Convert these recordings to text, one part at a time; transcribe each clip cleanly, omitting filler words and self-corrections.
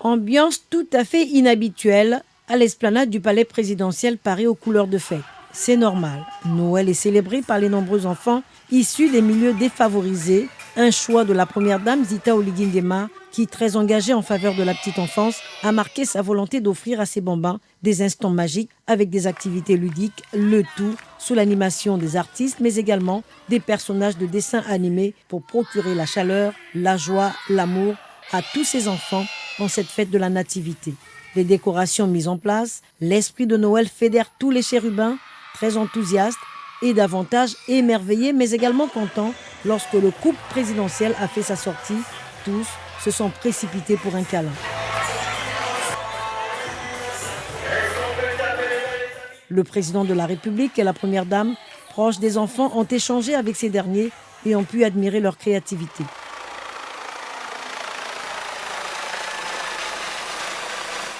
Ambiance tout à fait inhabituelle à l'esplanade du palais présidentiel parée aux couleurs de fête. C'est normal. Noël est célébré par les nombreux enfants issus des milieux défavorisés. Un choix de la première dame Zita Oligui Nguema, qui, très engagée en faveur de la petite enfance, a marqué sa volonté d'offrir à ses bambins des instants magiques avec des activités ludiques, le tout sous l'animation des artistes, mais également des personnages de dessins animés pour procurer la chaleur, la joie, l'amour à tous ces enfants en cette fête de la nativité. Les décorations mises en place, l'esprit de Noël fédère tous les chérubins, très enthousiastes et davantage émerveillés, mais également contents lorsque le couple présidentiel a fait sa sortie. Tous se sont précipités pour un câlin. Le président de la République et la première dame, proches des enfants, ont échangé avec ces derniers et ont pu admirer leur créativité.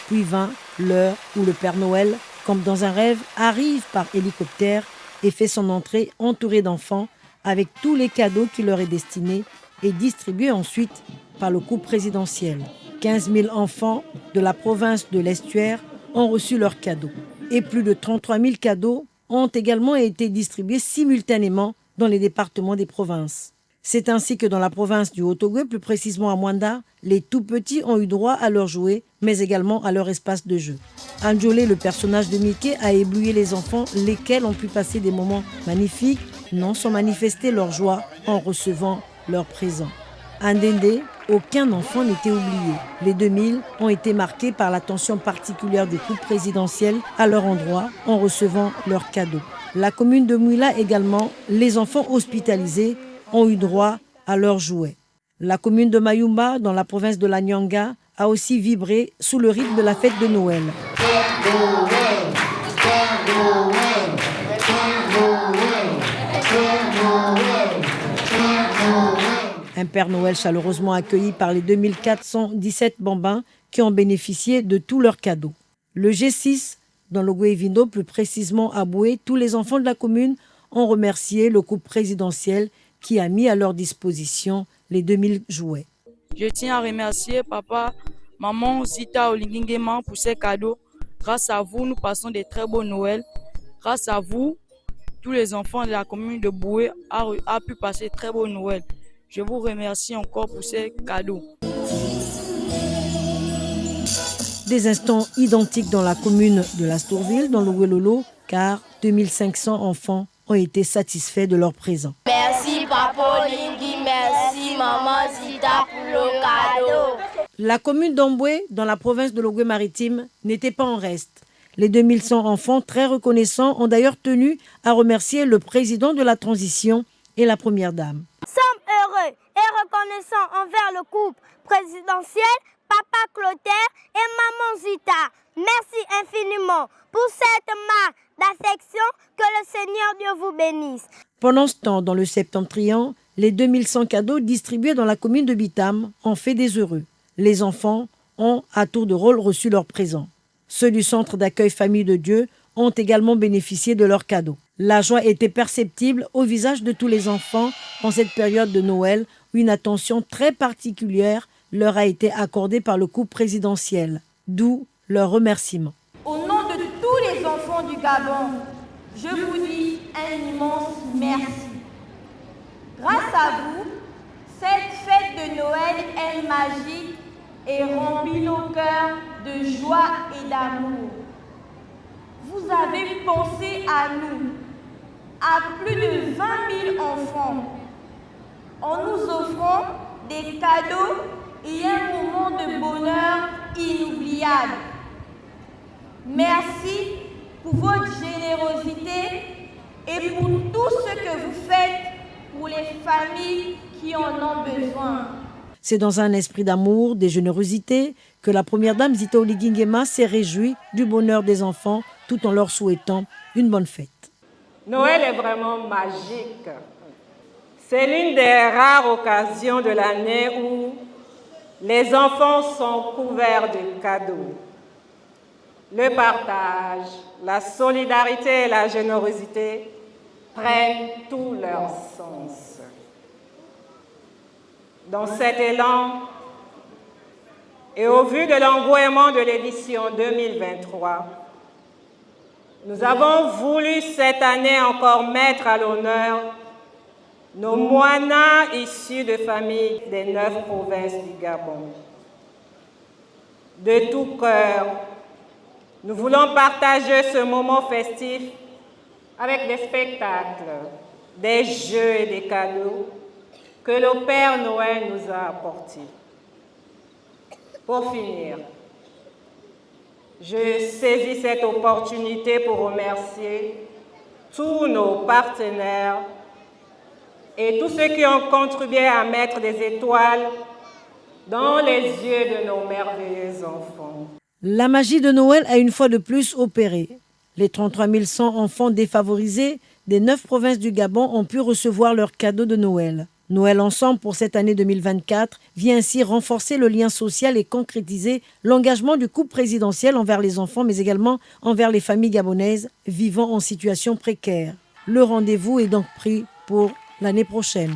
Puis vint l'heure où le Père Noël, comme dans un rêve, arrive par hélicoptère et fait son entrée entouré d'enfants avec tous les cadeaux qui leur est destiné et distribués ensuite par le couple présidentiel. 15 000 enfants de la province de l'Estuaire ont reçu leurs cadeaux. Et plus de 33 000 cadeaux ont également été distribués simultanément dans les départements des provinces. C'est ainsi que dans la province du Haut-Ogooué, plus précisément à Mwanda, les tout-petits ont eu droit à leurs jouets, mais également à leur espace de jeu. Anjolé, le personnage de Mickey, a ébloui les enfants, lesquels ont pu passer des moments magnifiques, non sans manifester leur joie en recevant leurs présents. À Ndendé, aucun enfant n'était oublié. Les 2000 ont été marqués par l'attention particulière du couple présidentiel à leur endroit en recevant leurs cadeaux. La commune de Mouila également, les enfants hospitalisés ont eu droit à leurs jouets. La commune de Mayumba, dans la province de la Nyanga, a aussi vibré sous le rythme de la fête de Noël. Un Père Noël chaleureusement accueilli par les 2417 bambins qui ont bénéficié de tous leurs cadeaux. Le G6, dans le Goué-Vindo, plus précisément à Boué, tous les enfants de la commune ont remercié le couple présidentiel qui a mis à leur disposition les 2000 jouets. Je tiens à remercier papa, maman Zita Oligui Nguema pour ces cadeaux. Grâce à vous, nous passons des très beaux Noëls. Grâce à vous, tous les enfants de la commune de Boué ont pu passer très beaux Noëls. Je vous remercie encore pour ces cadeaux. Des instants identiques dans la commune de Lastourville, dans le Ouélolo, car 2500 enfants ont été satisfaits de leur présent. Merci Papa Oligui, merci Maman Zita pour le cadeau. La commune d'Omboué, dans la province de l'Ogooué-Maritime, n'était pas en reste. Les 2100 enfants très reconnaissants ont d'ailleurs tenu à remercier le président de la transition et la première dame. Sommes heureux et reconnaissants envers le couple présidentiel, Papa Clotaire et Maman Zita. Merci infiniment pour cette marque d'affection, que le Seigneur Dieu vous bénisse. Pendant ce temps, dans le Septentrion, les 2100 cadeaux distribués dans la commune de Bitam ont fait des heureux. Les enfants ont, à tour de rôle, reçu leurs présents. Ceux du centre d'accueil Famille de Dieu ont également bénéficié de leurs cadeaux. La joie était perceptible au visage de tous les enfants en cette période de Noël où une attention très particulière leur a été accordée par le couple présidentiel, d'où leur remerciement. Au nom de tous les enfants du Gabon, je vous dis un immense merci. Grâce à vous, cette fête de Noël est magique et remplit nos cœurs de joie et d'amour. Vous avez pensé à nous, à plus de 20 000 enfants, en nous offrant des cadeaux et un moment de bonheur inoubliable. Merci pour votre générosité et pour tout ce que vous faites pour les familles qui en ont besoin. C'est dans un esprit d'amour, de générosité, que la première dame Zita Oligui Nguema s'est réjouie du bonheur des enfants tout en leur souhaitant une bonne fête. Noël est vraiment magique. C'est l'une des rares occasions de l'année où les enfants sont couverts de cadeaux. Le partage, la solidarité et la générosité prennent tout leur sens. Dans cet élan, et au vu de l'engouement de l'édition 2023, nous avons voulu cette année encore mettre à l'honneur nos moinas issus de familles des 9 provinces du Gabon. De tout cœur, nous voulons partager ce moment festif avec des spectacles, des jeux et des cadeaux que le Père Noël nous a apportés. Pour finir, je saisis cette opportunité pour remercier tous nos partenaires et tous ceux qui ont contribué à mettre des étoiles dans les yeux de nos merveilleux enfants. La magie de Noël a une fois de plus opéré. Les 33 100 enfants défavorisés des 9 provinces du Gabon ont pu recevoir leurs cadeaux de Noël. Noël ensemble pour cette année 2024 vient ainsi renforcer le lien social et concrétiser l'engagement du couple présidentiel envers les enfants, mais également envers les familles gabonaises vivant en situation précaire. Le rendez-vous est donc pris pour l'année prochaine.